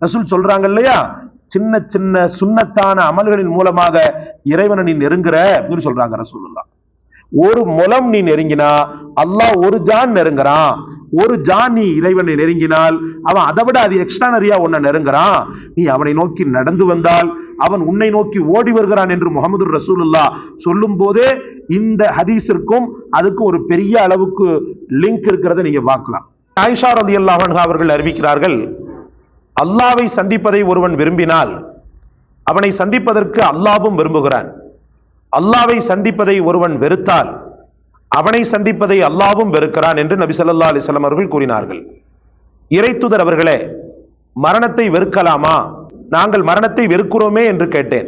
ரசூல் சொல்றாங்க இல்லையா, சின்ன சின்ன சுன்னத்தான அமல்களின் மூலமாக இறைவனை நீ நெருங்குற அப்படின்னு சொல்றாங்க ரசூலுல்லாஹ். ஒரு முலம் நீ நெருங்கினா அல்லாஹ் ஒரு ஜான் நெருங்குறான். ஒரு ஜான் நீ இறைவனை நெருங்கினால் அவன் அதை விட அது எக்ஸ்ட்ரானரியா உன்னை நெருங்குறான். நீ அவனை நோக்கி நடந்து வந்தால் அவன் உன்னை நோக்கி ஓடி வருகிறான் என்று முஹம்மது ரசூலுல்லாஹ் சொல்லும் போதே இந்த ஹதீஸிற்கும் அதுக்கு ஒரு பெரிய அளவுக்கு லிங்க் இருக்கிறத நீங்க பார்க்கலாம். ஆயிஷா ரலியல்லாஹு அன்ஹா அவர்கள் அறிவிக்கிறார்கள், அல்லாவை சந்திப்பதை ஒருவன் விரும்பினால் அவனை சந்திப்பதற்கு அல்லாவும் விரும்புகிறான். அல்லாவை சந்திப்பதை ஒருவன் வெறுத்தால் அவனை சந்திப்பதை அல்லாவும் வெறுக்கிறான் என்று நபி ஸல்லல்லாஹு அலைஹி வஸல்லம் அவர்கள் கூறினார்கள். இறைத்தூதர் அவர்களே, மரணத்தை வெறுக்கலாமா? நாங்கள் மரணத்தை வெறுக்கிறோமே என்று கேட்டேன்.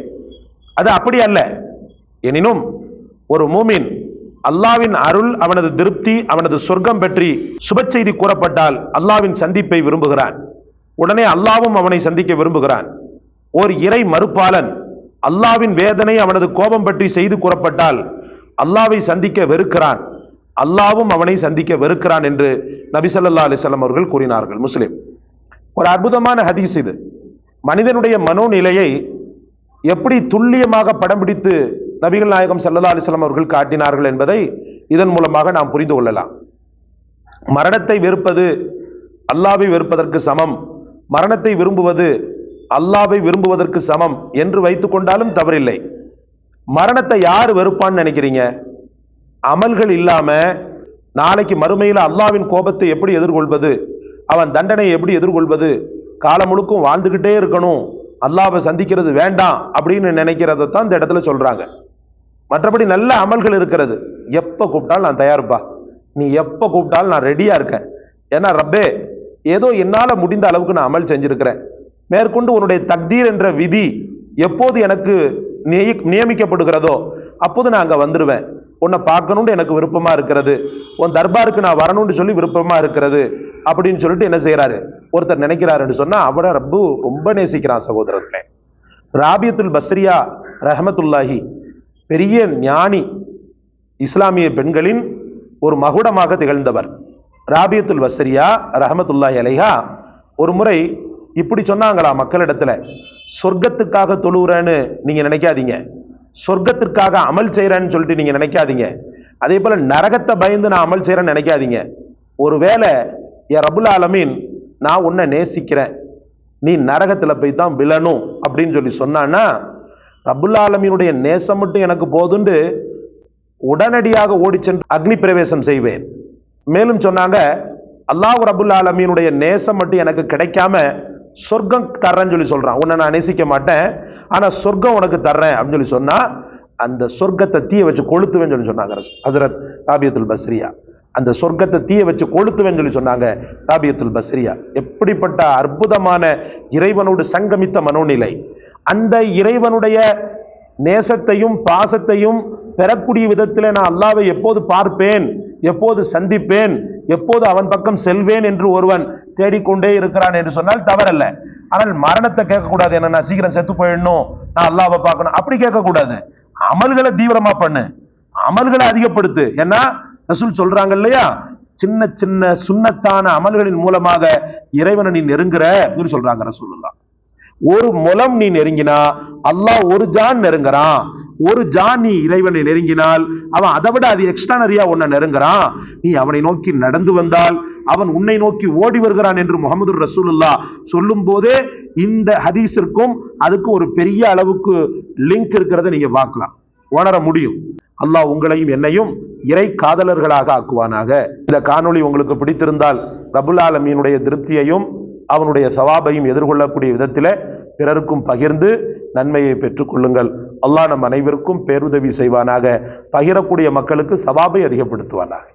அது அப்படி அல்ல. எனினும் ஒரு மூமின் அல்லாவின் அருள், அவனது திருப்தி, அவனது சொர்க்கம் பற்றி சுப செய்தி கூறப்பட்டால் அல்லாவின் சந்திப்பை விரும்புகிறான். உடனே அல்லாவும் அவனை சந்திக்க விரும்புகிறான். ஒரு இறை மறுப்பாளன் அல்லாவின் வேதனை, அவனது கோபம் பற்றி செய்து கூறப்பட்டால் அல்லாவை சந்திக்க வெறுக்கிறான். அல்லாவும் அவனை சந்திக்க வெறுக்கிறான் என்று நபி ஸல்லல்லாஹு அலைஹி வஸல்லம் அவர்கள் கூறினார்கள். முஸ்லிம். ஒரு அற்புதமான ஹதீஸ் இது. மனிதனுடைய மனோநிலையை எப்படி துல்லியமாக படம் பிடித்து நபிகள் நாயகம் ஸல்லல்லாஹு அலைஹி வஸல்லம் அவர்கள் காட்டினார்கள் என்பதை இதன் மூலமாக நாம் புரிந்து கொள்ளலாம். மரணத்தை வெறுப்பது அல்லாவை வெறுப்பதற்கு சமம், மரணத்தை விரும்புவது அல்லாவை விரும்புவதற்கு சமம் என்று வைத்துக் கொண்டாலும் தவறில்லை. மரணத்தை யார் வெறுப்பான்னு நினைக்கிறீங்க? அமல்கள் இல்லாம நாளைக்கு மறுமையில் அல்லாவின் கோபத்தை எப்படி எதிர்கொள்வது, அவன் தண்டனை எப்படி எதிர்கொள்வது, காலம் முழுக்கும் வாழ்ந்துகிட்டே இருக்கணும், அல்லாவை சந்திக்கிறது வேண்டாம் அப்படின்னு நினைக்கிறத தான் இந்த இடத்துல சொல்றாங்க. மற்றபடி நல்ல அமல்கள் இருக்கிறது. எப்ப கூப்பிட்டாலும் நான் தயார்ப்பா, நீ எப்ப கூப்பிட்டாலும் நான் ரெடியா இருக்கேன். ஏன்னா ரப்பே, ஏதோ என்னால முடிந்த அளவுக்கு நான் அமல் செஞ்சிருக்கிறேன். மேற்கொண்டு உன்னுடைய தக்தீர் என்ற விதி எப்போது எனக்கு நியமிக்கப்படுகிறதோ அப்போது நான் அங்க வந்துருவேன். உன்னை பார்க்கணும்னு எனக்கு விருப்பமா இருக்கிறது, உன் தர்பாருக்கு நான் வரணும்னு சொல்லி விருப்பமா இருக்கிறது அப்படின்னு சொல்லிட்டு என்ன செய்யறாரு, ஒருத்தர் நினைக்கிறாருன்னு சொன்னா அவரை ரப்பு ரொம்ப நேசிக்கிறான். சகோதரர்களே, ராபியத்துல் பஸ்ரியா ரஹமத்துல்லாஹி பெரிய ஞானி, இஸ்லாமிய பெண்களின் ஒரு மகுடமாக திகழ்ந்தவர். ராபியத்துல் பஸ்ரியா ரஹமத்துல்லாஹி அலைஹா ஒரு முறை இப்படி சொன்னாங்களா மக்களிடத்துல, சொர்க்கத்துக்காக தொழுகிறேன்னு நீங்க நினைக்காதீங்க, சொர்க்கத்திற்காக அமல் செய்யறேன்னு சொல்லிட்டு நீங்க நினைக்காதீங்க, அதே போல நரகத்தை பயந்து நான் அமல் செய்யறேன்னு நினைக்காதீங்க. ஒருவேளை என் ரப்புல் ஆலமீன் நான் உன்னை நேசிக்கிறேன், நீ நரகத்துல போய் தான் விழணும் அப்படின்னு சொல்லி சொன்னான்னா ரப்புல் ஆலமீனுடைய நேசம் மட்டும் எனக்கு போதுண்டு உடனடியாக ஓடி சென்று அக்னி பிரவேசம் செய்வேன். மேலும் சொன்னாங்க, அல்லாஹ் ரப்புல் ஆலமீனுடைய நேசம் மட்டும் எனக்கு கிடைக்காம சொர்க்கம் தர்றேன்னு சொல்லி சொல்றான், உன்னை நான் நேசிக்க மாட்டேன் ஆனா சொர்க்கம் உனக்கு தர்றேன் அப்படின்னு சொல்லி சொன்னா அந்த சொர்க்கத்தை தீய வச்சு கொளுத்துவேன்னு சொல்லி சொன்னாங்க ஹஜ்ரத் ராபியத்துல் பஸ்ரியா. அந்த சொர்க்கத்தை தீய வச்சு கொளுத்துவேன்னு சொல்லி சொன்னாங்க ராபியத்துல் பஸ்ரியா. எப்படிப்பட்ட அற்புதமான இறைவனோடு சங்கமித்த மனோநிலை! அந்த இறைவனுடைய நேசத்தையும் பாசத்தையும் பெறக்கூடிய விதத்தில் நான் அல்லாவை எப்போது பார்ப்பேன், எப்போது சந்திப்பேன், எப்போது அவன் பக்கம் செல்வேன் என்று ஒருவன் தேடிக்கொண்டே இருக்கிறான் என்று சொன்னால் தவறல்ல. ஆனால் மரணத்தை கேட்கக்கூடாது, என்ன நான் சீக்கிரம் செத்து போயிடணும், நான் அல்லாவை பார்க்கணும் அப்படி கேட்கக்கூடாது. அமல்களை தீவிரமா பண்ணு, அமல்களை அதிகப்படுத்து. ஏன்னா ரசூல் சொல்றாங்க இல்லையா, சின்ன சின்ன சுன்னத்தான அமல்களின் மூலமாக இறைவனை நீ நெருங்குற அப்படின்னு சொல்றாங்க ரசூலுல்லாஹ். ஒரு முலம் நீ நெருங்கினா அல்லாஹ் ஒரு ஜான் நெருங்குறான். ஒரு ஜான் நீ இறைவனை நெருங்கினால் அவன் அதை விட அது எக்ஸ்ட்ரானரியா உன்னை நெருங்குறான். நீ அவனை நோக்கி நடந்து வந்தால் அவன் உன்னை நோக்கி ஓடி வருகிறான் என்று முஹம்மது ரசூலுல்லாஹ் சொல்லும் போதே இந்த ஹதீஸிற்கும் அதுக்கு ஒரு பெரிய அளவுக்கு லிங்க் இருக்கிறத நீங்க பார்க்கலாம், உணர முடியும். அல்லாஹ் உங்களையும் என்னையும் இறை காதலர்களாக ஆக்குவானாக. இந்த காணொளி உங்களுக்கு பிடித்திருந்தால் ரப்புல் ஆலமீனுடைய திருப்தியையும் அவனுடைய சவாபையும் எதிர்கொள்ளக்கூடிய விதத்தில் பிறருக்கும் பகிர்ந்து நன்மையை பெற்றுக் கொள்ளுங்கள். அல்லாஹ் நம் அனைவருக்கும் பேருதவி செய்வானாக. பகிரக்கூடிய மக்களுக்கு சவாபை அதிகப்படுத்துவானாக.